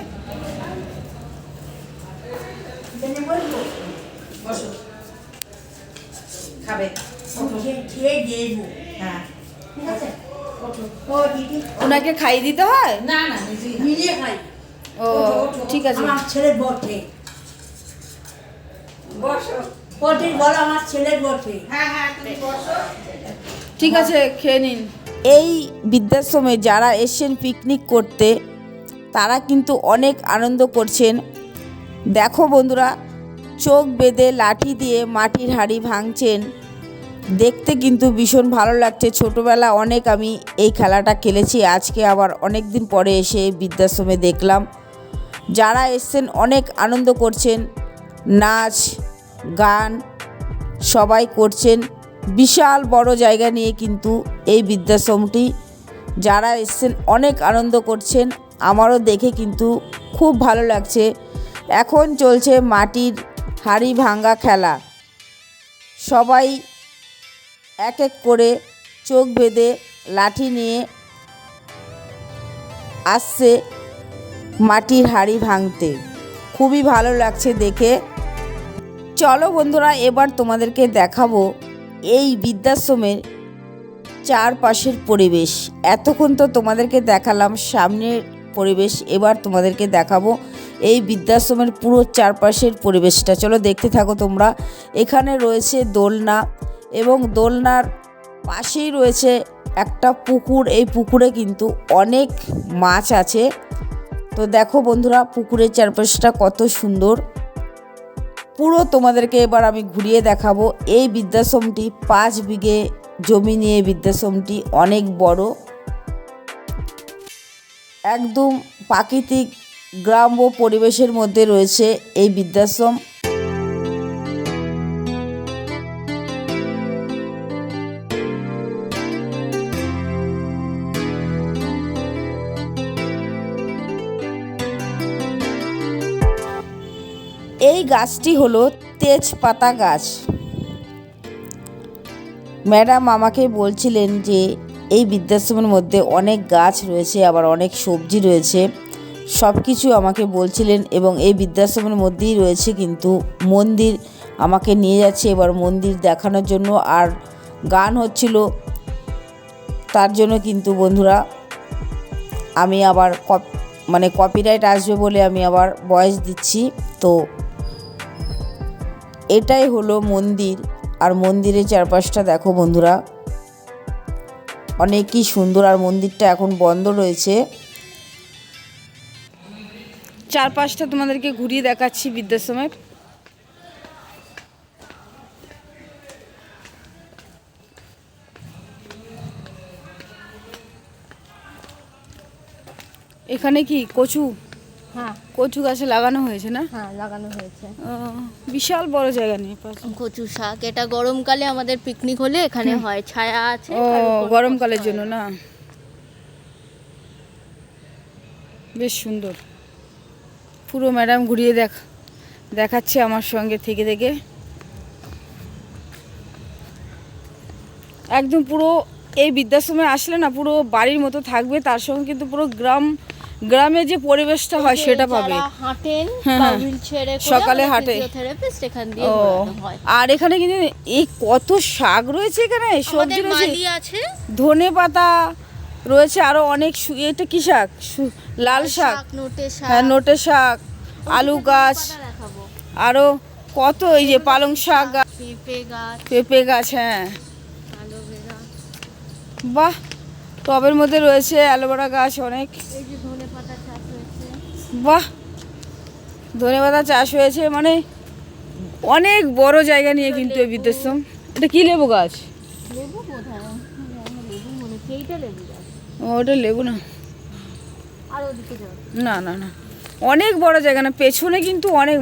ওনাকে খাইয়ে দিতে হয়? না না, নিজে খাই। ও ঠিক আছে। আমার ছেলের বটে, বসো বটে, বলো আমার ছেলের বটে। হ্যাঁ হ্যাঁ, তুমি বসো। ঠিক আছে, খেয়ে নিন। এই বৃদ্ধাশ্রমে যারা এসেছেন পিকনিক করতে তারা কিন্তু অনেক আনন্দ করছেন। দেখো বন্ধুরা, চোখ বেঁধে লাঠি দিয়ে মাটির হাঁড়ি ভাঙছেন, দেখতে কিন্তু ভীষণ ভালো লাগছে। ছোটোবেলা অনেক আমি এই খেলাটা খেলেছি, আজকে আবার অনেক দিন পরে এসে বৃদ্ধাশ্রমে দেখলাম। যারা এসছেন অনেক আনন্দ করছেন, নাচ গান সবাই করছেন। বিশাল বড় জায়গা নিয়ে কিন্তু এই বৃদ্ধাশ্রমটি, যারা এসছেন অনেক আনন্দ করছেন। আমারও দেখে কিন্তু খুব ভালো লাগছে। এখন চলছে মাটির হাঁড়ি ভাঙা খেলা। সবাই এক এক করে চোখ বেঁধে লাঠি নিয়ে আসছে মাটির হাঁড়ি ভাঙতে। খুবই ভালো লাগছে দেখে। চলো বন্ধুরা, এবার তোমাদেরকে দেখাবো এই বৃদ্ধাশ্রমের চারপাশের পরিবেশ। এতক্ষণ তো তোমাদেরকে দেখালাম সামনের পরিবেশ, এবার তোমাদেরকে দেখাবো এই বৃদ্ধাশ্রমের পুরো চারপাশের পরিবেশটা। চলো দেখতে থাকো তোমরা। এখানে রয়েছে দোলনা এবং দোলনার পাশেই রয়েছে একটা পুকুর। এই পুকুরে কিন্তু অনেক মাছ আছে। তো দেখো বন্ধুরা, পুকুরের চারপাশটা কত সুন্দর। পুরো তোমাদেরকে এবার আমি ঘুরিয়ে দেখাবো। এই বৃদ্ধাশ্রমটি 5 বিঘে জমি নিয়ে বৃদ্ধাশ্রমটি অনেক বড়। একদম প্রাকৃতিক গ্রাম্য পরিবেশের মধ্যে রয়েছে এই বৃদ্ধাশ্রম। এই গাছটি হলো তেজপাতা গাছ। ম্যাডাম আমাকে বলছিলেন যে এই বৃদ্ধাশ্রমের মধ্যে অনেক গাছ রয়েছে, আবার অনেক সবজি রয়েছে, সব কিছু আমাকে বলছিলেন। এবং এই বৃদ্ধাশ্রমের মধ্যেই রয়েছে কিন্তু মন্দির। আমাকে নিয়ে যাচ্ছে এবার মন্দির দেখানোর জন্য, আর গান হচ্ছিল, তার জন্য কিন্তু বন্ধুরা আমি আবার কপিরাইট আসবে বলে আমি আবার ভয়েস দিচ্ছি। তো এটাই হলো মন্দির, আর মন্দিরের চারপাশটা দেখো বন্ধুরা, অনেকই সুন্দর। আর মন্দিরটা এখন বন্ধ রয়েছে। চারপাশটা তোমাদেরকে ঘুরিয়ে দেখাচ্ছি বৃদ্ধাশ্রমের। এখানে কি কচু? হ্যাঁ, কচু গাছে লাগানো হয়েছে না? হ্যাঁ লাগানো হয়েছে। বিশাল বড় জায়গা নিয়ে। কচু শাক, এটা গরমকালে আমাদের পিকনিক হলে এখানে হয়, ছায়া আছে। ও, গরমকালের জন্য না? বেশ সুন্দর। পুরো ম্যাডাম ঘুরিয়ে দেখাচ্ছে আমার সঙ্গে থেকে থেকে। একদম পুরো এই বৃদ্ধাশ্রমে আসলে না পুরো বাড়ির মতো থাকবে, তার সঙ্গে কিন্তু পুরো গ্রামে যে পরিবেশটা হয় সেটা পাবে। হাঁটেন হ্যাঁ, বা হ্যাঁ। হুইলচেয়ারে করে সকালে আমাদের হাঁটে। ফিজিওথেরাপিস্ট এখান দিয়ে ও, ঘোরানো হয়। আর এখানে কিন্তু এই কত শাক রয়েছে, এখানে সবজি আমাদের রয়েছে, মালি আছে, ধনে পাতা রয়েছে, আরো অনেক এটা কি শাক? লাল শাক, নোটে শাক। হ্যাঁ নোটে শাক, আলু গাছ, দেখাবো, আরো কত, এই যে পালং শাক গাছ, পেঁপে গাছ, পেঁপে গাছ, হ্যাঁ অ্যালোভেরা, বাহ। টবের মধ্যে রয়েছে অ্যালোভেরা গাছ অনেক। এই যে ধনেপাতা চাষ হয়েছে। বাহ, ধনেপাতা চাষ হয়েছে, মানে অনেক বড় জায়গা নিয়ে কিন্তু এই বৃদ্ধাশ্রম। এটা কি লেবু গাছ? লেবু বোধহয়, লেবু মনে হচ্ছে, এইটা লেবু গাছ। ও, ওটা লেবু না? আর ওদিকে যাও। না না না, অনেক বড় জায়গা না, পেছনে কিন্তু অনেক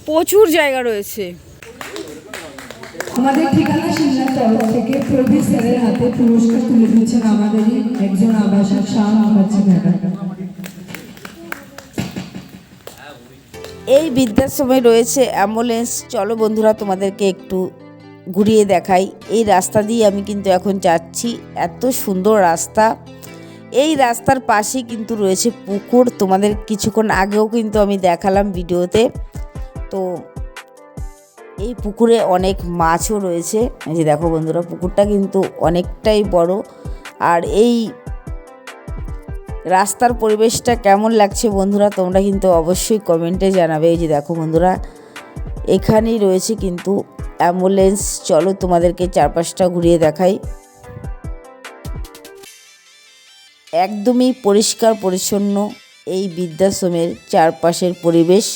প্রচুর জায়গা রয়েছে। আমাদের ঠিকানা শিল্লার তরফ থেকে প্রদীপ স্যারের হাতে পুরস্কার তুলে দিচ্ছেন আমাদেরই একজন আবাসিক শাহ মুখার্জি ম্যাডাম। এই বৃদ্ধাশ্রমে রয়েছে অ্যাম্বুলেন্স। চলো বন্ধুরা তোমাদেরকে একটু ঘুরিয়ে দেখাই। এই রাস্তা দিয়ে আমি কিন্তু এখন যাচ্ছি, এত সুন্দর রাস্তা। এই রাস্তার পাশেই কিন্তু রয়েছে পুকুর, তোমাদের কিছুক্ষণ আগেও কিন্তু আমি দেখালাম ভিডিওতে। তো এই পুকুরে অনেক মাছও রয়েছে। এই যে দেখো বন্ধুরা, পুকুরটা কিন্তু অনেকটাই বড়। আর এই রাস্তার পরিবেশটা কেমন লাগছে বন্ধুরা তোমরা কিন্তু অবশ্যই কমেন্টে জানাবে। এই যে দেখো বন্ধুরা, এখানেই রয়েছে কিন্তু অ্যাম্বুলেন্স। চলো তোমাদেরকে চারপাশটা ঘুরিয়ে দেখাই। একদমই পরিষ্কার পরিচ্ছন্ন এই বৃদ্ধাশ্রমের চারপাশের পরিবেশ।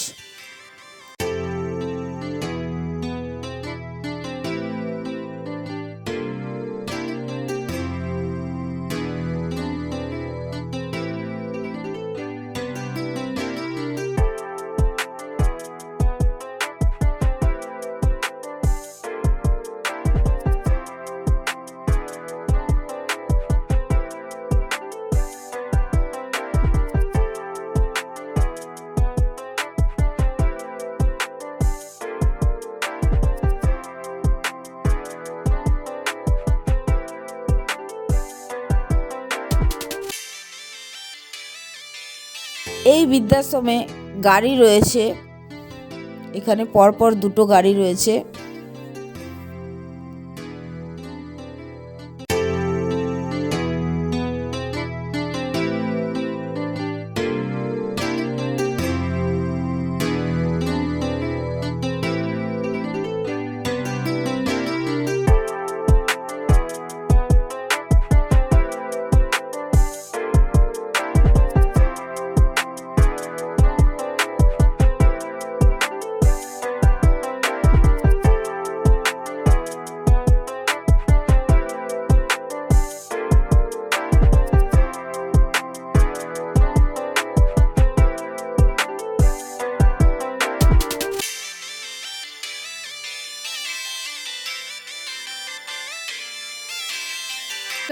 এই বৃদ্ধাশ্রমে গাড়ি রয়েছে, এখানে পরপর দুটো গাড়ি রয়েছে।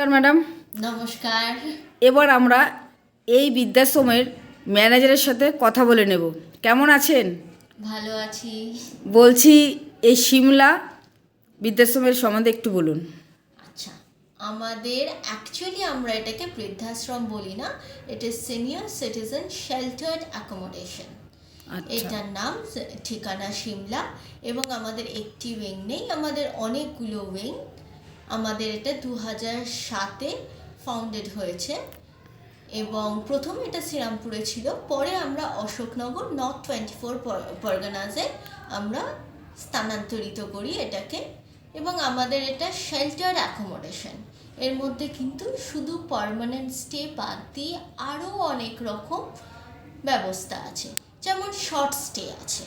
নমস্কার ম্যাডাম। নমস্কার। এবার আমরা এই বৃদ্ধাশ্রমের ম্যানেজারের সাথে কথা বলে নেব। কেমন আছেন? ভালো আছি। বলছি এই সিমলা বৃদ্ধাশ্রমের সম্বন্ধে একটু বলুন। আচ্ছা, আমাদের অ্যাকচুয়ালি আমরা এটাকে বৃদ্ধাশ্রম বলি না, এটা সিনিয়র সিটিজেন শেল্টার্ড অ্যাকোমোডেশন। এটার নাম, ঠিকানা সিমলা, এবং আমাদের একটি উইং নেই, আমাদের অনেকগুলো উইং। আমাদের এটা 2007-এ ফাউন্ডেড হয়েছে এবং প্রথমে এটা শ্রীরামপুরে ছিল, পরে আমরা অশোকনগর নর্থ 24 পরগনাসে আমরা স্থানান্তরিত করি এটাকে। এবং আমাদের এটা শেল্টার অ্যাকোমোডেশন, এর মধ্যে কিন্তু শুধু পার্মানেন্ট স্টে বাদ দিয়ে আরও অনেক রকম ব্যবস্থা আছে, যেমন শর্ট স্টে আছে।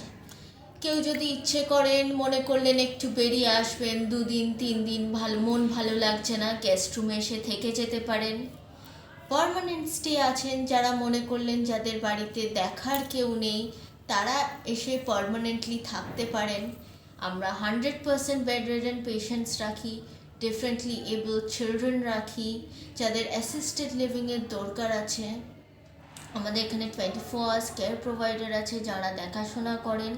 কেউ যদি ইচ্ছে করেন, মনে করলেন একটু বেরিয়ে আসবেন, 2 দিন 3 দিন, মন ভালো লাগছে না, গেস্ট রুমে এসে থেকে যেতে পারেন। পার্মানেন্ট স্টে আছেন যারা মনে করলেন যাদের বাড়িতে দেখার কেউ নেই, তারা এসে পার্মানেন্টলি থাকতে পারেন। আমরা 100% বেড রিডেন পেশেন্টস রাখি, ডিফারেন্টলি এবল চিলড্রেন রাখি, যাদের অ্যাসিস্টেড লিভিংয়ের দরকার আছে। আমাদের এখানে 24 আওয়ার্স কেয়ার প্রোভাইডার আছে যারা দেখাশোনা করেন।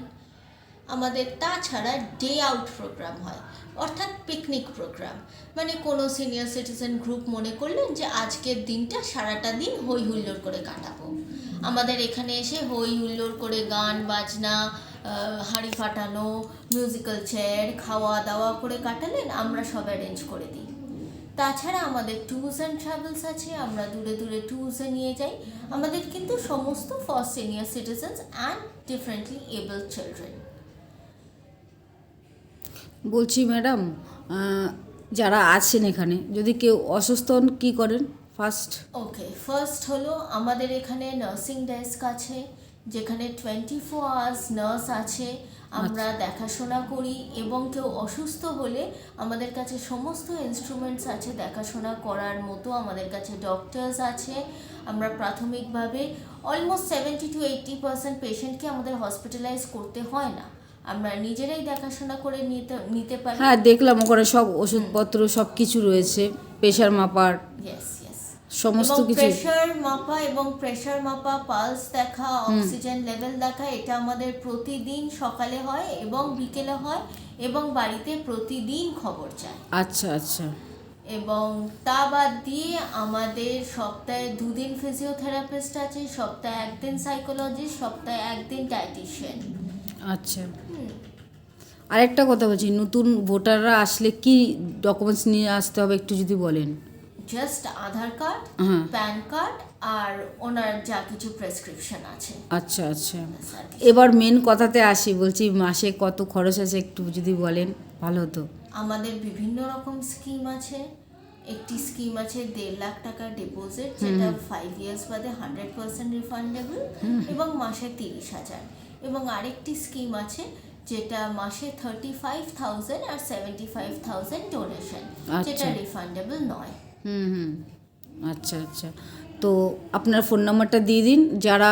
আমাদের তাছাড়া ডে আউট প্রোগ্রাম হয়, অর্থাৎ পিকনিক প্রোগ্রাম। মানে কোনো সিনিয়র সিটিজেন গ্রুপ মনে করলেন যে আজকের দিনটা সারাটা দিন হই হুল্লোড় করে কাটাবো, আমাদের এখানে এসে হই হুল্লোড় করে গান বাজনা, হাঁড়ি ফাটানো, মিউজিক্যাল চেয়ার, খাওয়া দাওয়া করে কাটালেন, আমরা সব অ্যারেঞ্জ করে দিই। তাছাড়া আমাদের ট্যুরস অ্যান্ড ট্রাভেলস আছে, আমরা দূরে দূরে ট্যুরসে নিয়ে যাই। আমাদের কিন্তু সমস্ত for senior citizens and differently able children. বলছি ম্যাডাম, যারা আছেন এখানে, যদি কেউ অসুস্থ হন কী করেন ফার্স্ট? ওকে, ফার্স্ট হলো আমাদের এখানে নার্সিং ডেস্ক আছে, যেখানে 24 আওয়ার্স নার্স আছে, আমরা দেখাশোনা করি। এবং কেউ অসুস্থ হলে আমাদের কাছে সমস্ত ইনস্ট্রুমেন্টস আছে দেখাশোনা করার মতো, আমাদের কাছে ডক্টরস আছে। আমরা প্রাথমিকভাবে অলমোস্ট 70 to 80% পেশেন্টকে আমাদের হসপিটালাইজ করতে হয় না, আমরা নিজেরাই দেখাশোনা করে নিতে পারি। হ্যাঁ, দেখলাম ওখানে সব ওষুধপত্র সব কিছু রয়েছে, প্রেশার মাপার, সমস্ত কিছু। প্রেশার মাপা, পালস দেখা, অক্সিজেন লেভেল দেখা, এটা আমাদের প্রতিদিন সকালে হয় এবং বিকেলে হয়, এবং বাড়িতে প্রতিদিন খবর চায়। আচ্ছা আচ্ছা। এবং তা বাদ দিয়ে আমাদের সপ্তাহে 2 দিন ফিজিওথেরাপিস্ট আছে, সপ্তাহে 1 দিন সাইকোলজিস্ট, সপ্তাহে 1 দিন ডায়েটিশিয়ান। আচ্ছা, আরেকটা কথা বলছি, নতুন ভোটাররা আসলে কি ডকুমেন্টস নিয়ে আসতে হবে একটু যদি বলেন। জাস্ট আধার কার্ড, প্যান কার্ড আর ওনার যা কিছু প্রেসক্রিপশন আছে। আচ্ছা আচ্ছা। এবার মেন কথাতে আসি, বলছি মাসে কত খরচ আছে একটু যদি বলেন ভালো হতো। আমাদের বিভিন্ন রকম স্কিম আছে। একটি স্কিম আছে 1.5 লাখ টাকা ডিপোজিট, যেটা 5 ইয়ার্স বাদে 100% রিফান্ডেবল এবং মাসে 30,000। এবং আরেকটি স্কিম আছে যেটা মাসে 35,000 আর 75,000 ডোনেশন, যেটা রিফান্ডেবল নয়। আচ্ছা আচ্ছা। তো আপনার ফোন নাম্বারটা দিয়ে দিন, যারা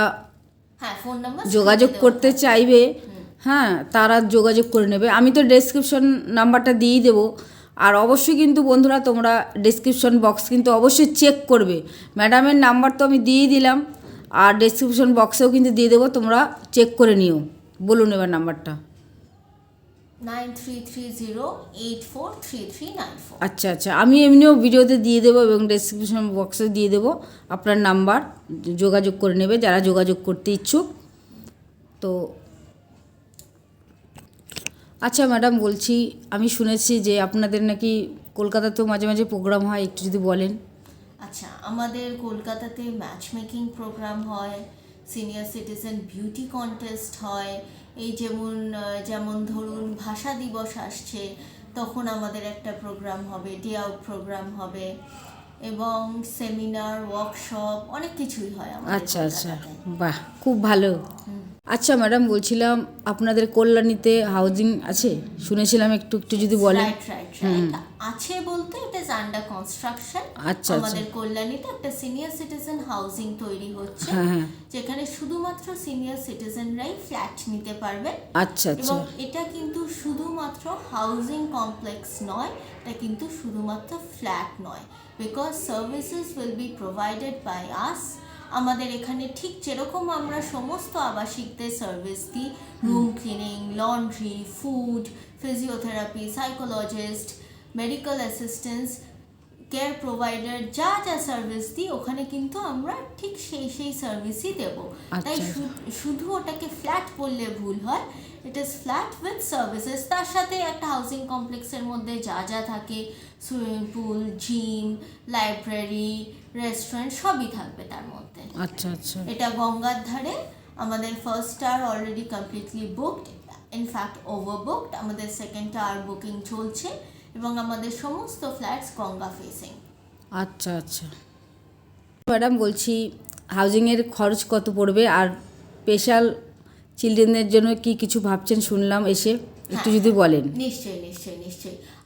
ফোন নাম্বার যোগাযোগ করতে চাইবে তারা যোগাযোগ করে নেবে। আমি তো ডেসক্রিপশন নাম্বারটা দিয়েই দেবো। আর অবশ্যই কিন্তু বন্ধুরা তোমরা ডেসক্রিপশন বক্স কিন্তু অবশ্যই চেক করবে। ম্যাডামের নাম্বার তো আমি দিয়েই দিলাম, আর ডেসক্রিপশন বক্সেও কিন্তু দিয়ে দেবো, তোমরা চেক করে নিও। বলুন এবার নাম্বারটা। 9330843394। আচ্ছা আচ্ছা, আমি এমনিও ভিডিওতে দিয়ে দেবো এবং ডেসক্রিপশন বক্সে দিয়ে দেবো আপনার নাম্বার, যোগাযোগ করে নেবে যারা যোগাযোগ করতে ইচ্ছুক। তো আচ্ছা ম্যাডাম, বলছি আমি শুনেছি যে আপনাদের নাকি কলকাতাতেও মাঝে মাঝে প্রোগ্রাম হয়, একটু যদি বলেন। আচ্ছা, আমাদের কলকাতাতে ম্যাচ মেকিং প্রোগ্রাম হয়, সিনিয়র সিটিজেন বিউটি কন্টেস্ট হয়। এই যেমন ধরুন ভাষা দিবস আসছে, তখন আমাদের একটা প্রোগ্রাম হবে, ডে আউট প্রোগ্রাম হবে, এবং সেমিনার, ওয়ার্কশপ, অনেক কিছুই হয় আমাদের আচ্ছা আচ্ছা, কলকাতাতে। বাহ, খুব ভালো। আচ্ছা ম্যাডাম, বলছিলাম আপনাদের কল্যাণীতে হাউজিং আছে শুনেছিলাম, একটু একটু যদি বলেন। রাইট আছে বলতে ইট ইজ আন্ডার কনস্ট্রাকশন। আচ্ছা, আমাদের কল্যাণীতে একটা সিনিয়র সিটিজেন হাউজিং তৈরি হচ্ছে, হ্যাঁ। যেখানে শুধুমাত্র সিনিয়র সিটিজেনরাই ফ্ল্যাট নিতে পারবেন। আচ্ছা আচ্ছা, এবং এটা কিন্তু শুধুমাত্র হাউজিং কমপ্লেক্স নয়, এটা কিন্তু শুধুমাত্র ফ্ল্যাট নয়, because services will be provided by us. আমাদের এখানে ঠিক যেরকম আমরা সমস্ত আবাসিকদের সার্ভিস দিই, room cleaning, laundry, food, physiotherapy, psychologist, medical assistance, care provider, যা যা সার্ভিস দিই ওখানে কিন্তু আমরা ঠিক সেই সার্ভিসই দেবো। তাই শুধু ওটাকে ফ্ল্যাট বললে ভুল হয়। It is flat with services. তার সাথে একটা হাউজিং কমপ্লেক্সের মধ্যে যা যা থাকে, swimming pool, gym, library, restaurant, সবই থাকবে তার মধ্যে। আচ্ছা আচ্ছা, এটা গঙ্গার ধারে। আমাদের first tower already completely booked, in fact over booked. আমাদের সেকেন্ড টাওয়ার বুকিং চলছে, এবং আমাদের সমস্ত ফ্ল্যাটস গঙ্গা ফেসিং। আচ্ছা আচ্ছা। ম্যাডাম, বলছি হাউজিংয়ের খরচ কত পড়বে, আর স্পেশাল চিলড্রেনদের জন্য কি কিছু ভাবছেন শুনলাম এসে, একটু যদি বলেন। নিশ্চয়ই।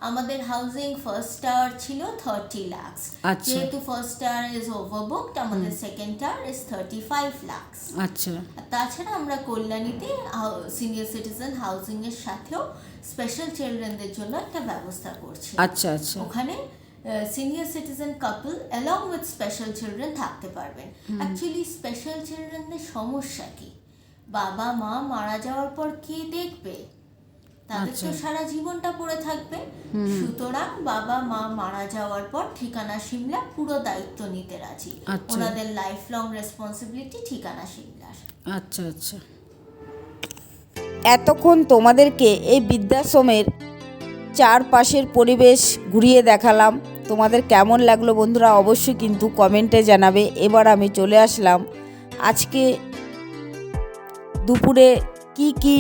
আমাদের হাউজিং ফার্স্ট টাওয়ার ছিল 30 lakhs। আচ্ছা। যেহেতু ফার্স্ট টাওয়ার ইজ ওভারবুকড, আমাদের সেকেন্ড টাওয়ার ইজ 35 lakhs। আচ্ছা তাছাড়া আমরা কল্যাণীতে সিনিয়র সিটিজেন হাউজিং এর সাথেও স্পেশাল চিলড্রেনদের জন্য একটা ব্যবস্থা করছি। আচ্ছা আচ্ছা, ওখানে senior citizen couple along with special children থাকতে পারবেন। অ্যাকচুয়ালি স্পেশাল চিলড্রেনদের সমস্যা কি, বাবা মা মারা যাওয়ার পর কে দেখবে? তাদের তো সারা জীবনটা পড়ে থাকবে। সুতরাং বাবা মা মারা যাওয়ার পর ঠিকানা সিমলা পুরো দায়িত্ব নিতে রাজি। ওনাদের লাইফ লং রেসপন্সিবিলিটি ঠিকানা সিমলার। আচ্ছা আচ্ছা। এতক্ষণ তোমাদেরকে এই বৃদ্ধাশ্রমের চারপাশের পরিবেশ ঘুরিয়ে দেখালাম। তোমাদের কেমন লাগলো বন্ধুরা অবশ্যই কিন্তু কমেন্টে জানাবে। এবার আমি চলে আসলাম আজকে দুপুরে কি কি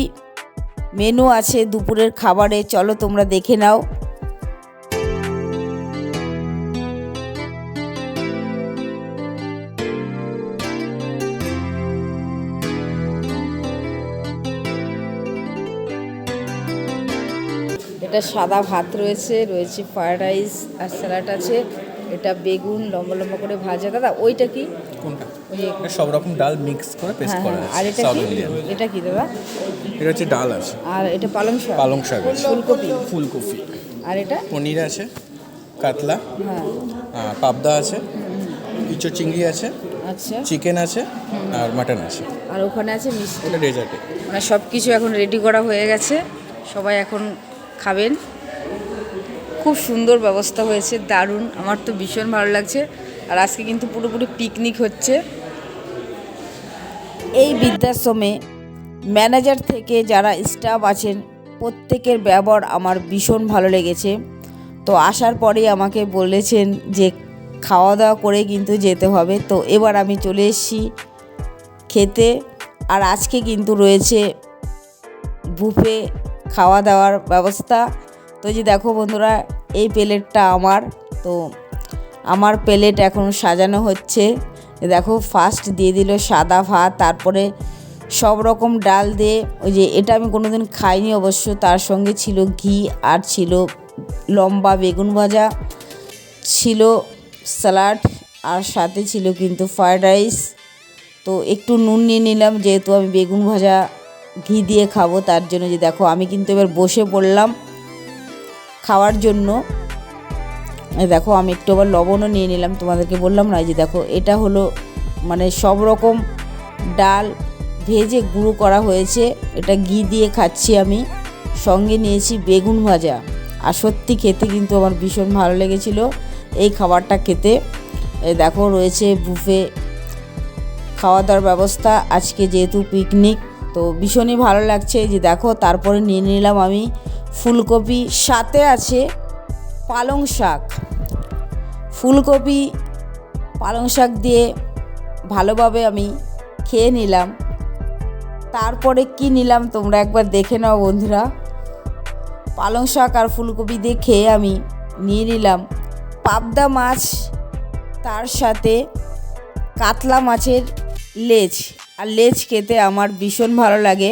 মেনু আছে দুপুরের খাবারে, চলো তোমরা দেখে নাও। এটা সাদা ভাত রয়েছে ফ্রায়েড রাইস আর স্যালাড আছে। এটা বেগুন লম্বা লম্বা করে ভাজা। দাদা ওইটা কি? কোনটা? এটা সব রকম ডাল মিক্স করে পেস্ট করা আছে। আর এটা কি? এটা কি দাদা? এটা হচ্ছে ডাল আছে, আর এটা পালং শাক, পালং শাক আছে, ফুলকপি, আর এটা পনির আছে, কাতলা, পাবদা আছে, ইঁচড় চিংড়ি আছে, আচ্ছা, চিকেন আছে, আর মাটন আছে। আর ওখানে আছে মিষ্টি। এটা ডেজার্টে। মানে সব কিছু এখন রেডি করা হয়ে গেছে, সবাই এখন খাবেন। খুব সুন্দর ব্যবস্থা হয়েছে, দারুণ, আমার তো ভীষণ ভালো লাগছে। আর আজকে কিন্তু পুরোপুরি পিকনিক হচ্ছে। এই বৃদ্ধাশ্রমে ম্যানেজার থেকে যারা স্টাফ আছেন প্রত্যেকের ব্যবহার আমার ভীষণ ভালো লেগেছে। তো আসার পরেই আমাকে বলেছেন যে খাওয়া দাওয়া করে কিন্তু যেতে হবে। তো এবার আমি চলে এসেছি খেতে। আর আজকে কিন্তু রয়েছে বুফে খাওয়া দাওয়ার ব্যবস্থা। তো যে দেখো বন্ধুরা, এই প্লেটটা আমার, তো আমার প্লেট এখন সাজানো হচ্ছে। দেখো ফার্স্ট দিয়ে দিল সাদা ভাত, তারপরে সব রকম ডাল দিয়ে, ওই যে এটা আমি কোনোদিন খাইনি অবশ্য, তার সঙ্গে ছিল ঘি, আর ছিল লম্বা বেগুন ভাজা, ছিল স্যালাড, আর সাথে ছিল কিন্তু ফ্রায়েড রাইস। তো একটু নুন নিয়ে নিলাম যেহেতু আমি বেগুন ভাজা ঘি দিয়ে খাবো, তার জন্য। যে দেখো আমি কিন্তু এবার বসে পড়লাম খাওয়ার জন্য। দেখো আমি একটু আবার লবণও নিয়ে নিলাম, তোমাদেরকে বললাম না। যে দেখো এটা হলো মানে সব রকম ডাল ভেজে গুঁড়ো করা হয়েছে, এটা ঘি দিয়ে খাচ্ছি আমি। সঙ্গে নিয়েছি বেগুন ভাজা। আর সত্যি খেতে কিন্তু আমার ভীষণ ভালো লেগেছিল এই খাবারটা খেতে। এই দেখো রয়েছে বুফে খাওয়া দাওয়ার ব্যবস্থা, আজকে যেহেতু পিকনিক তো ভীষণই ভালো লাগছে। যে দেখো তারপরে নিয়ে নিলাম আমি ফুলকপি, সাথে আছে পালং শাক। ফুলকপি পালং শাক দিয়ে ভালোভাবে আমি খেয়ে নিলাম। তারপরে কি নিলাম তোমরা একবার দেখে নাও বন্ধুরা। পালং শাক আর ফুলকপি দিয়ে খেয়ে আমি নিয়ে নিলাম পাবদা মাছ, তার সাথে কাতলা মাছের লেজ। আর লেজ খেতে আমার ভীষণ ভালো লাগে।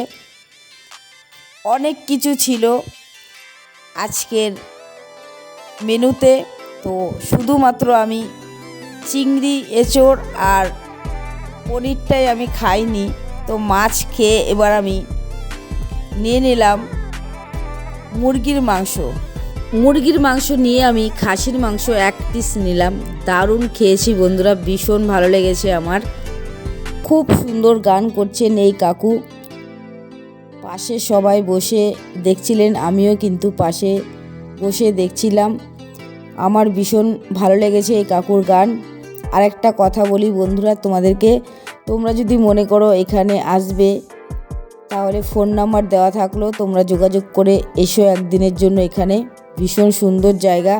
অনেক কিছু ছিল আজকের মেনুতে, তো শুধুমাত্র আমি চিংড়ি, এঁচোড় আর পনিরটাই আমি খাইনি। তো মাছ খেয়ে এবার আমি নিয়ে নিলাম মুরগির মাংস। মুরগির মাংস নিয়ে আমি খাসির মাংস 1 পিস নিলাম। দারুণ খেয়েছি বন্ধুরা, ভীষণ ভালো লেগেছে আমার। খুব সুন্দর গান করছেন এই কাকু, পাশে সবাই বসে দেখছিলেন, আমিও কিন্তু পাশে বসে দেখছিলাম। আমার ভীষণ ভালো লেগেছে এই কাকুর গান। আর একটা কথা বলি বন্ধুরা তোমাদেরকে, তোমরা যদি মনে করো এখানে আসবে তাহলে ফোন নাম্বার দেওয়া থাকলো, তোমরা যোগাযোগ করে এসো একদিনের জন্য। এখানে ভীষণ সুন্দর জায়গা,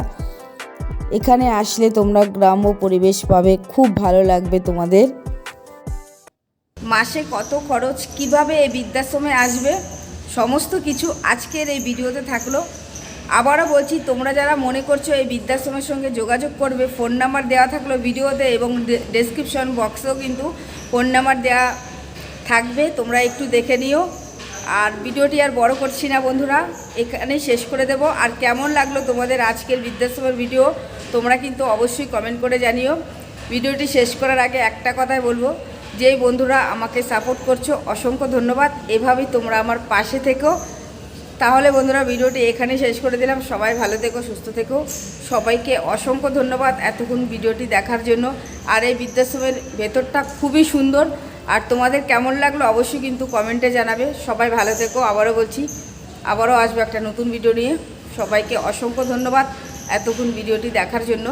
এখানে আসলে তোমরা গ্রাম্য পরিবেশ পাবে, খুব ভালো লাগবে তোমাদের। মাসে কত খরচ, কিভাবে এই বৃদ্ধাশ্রমে আসবে, সমস্ত কিছু আজকের এই ভিডিওতে থাকলো। আবারও বলছি, তোমরা যারা মনে করছো এই বৃদ্ধাশ্রমের সঙ্গে যোগাযোগ করবে, ফোন নাম্বার দেওয়া থাকলো ভিডিওতে এবং ডেসক্রিপশন বক্সেও কিন্তু ফোন নাম্বার দেওয়া থাকবে, তোমরা একটু দেখে নিও। আর ভিডিওটি আর বড় করছি না বন্ধুরা, এখানেই শেষ করে দেব। আর কেমন লাগলো তোমাদের আজকের বৃদ্ধাশ্রমের ভিডিও তোমরা কিন্তু অবশ্যই কমেন্ট করে জানিও। ভিডিওটি শেষ করার আগে একটা কথাই বলবো, যেই বন্ধুরা আমাকে সাপোর্ট করছো অসংখ্য ধন্যবাদ, এভাবেই তোমরা আমার পাশে থেকো। তাহলে বন্ধুরা ভিডিওটি এখানেই শেষ করে দিলাম। সবাই ভালো থেকো, সুস্থ থেকো, সবাইকে অসংখ্য ধন্যবাদ এতক্ষণ ভিডিওটি দেখার জন্য। আর এই বৃদ্ধাশ্রমের ভেতরটা খুবই সুন্দর, আর তোমাদের কেমন লাগলো অবশ্যই কিন্তু কমেন্টে জানাবে। সবাই ভালো থেকো, আবারও বলছি, আবারও আসবো একটা নতুন ভিডিও নিয়ে। সবাইকে অসংখ্য ধন্যবাদ এতক্ষণ ভিডিওটি দেখার জন্য।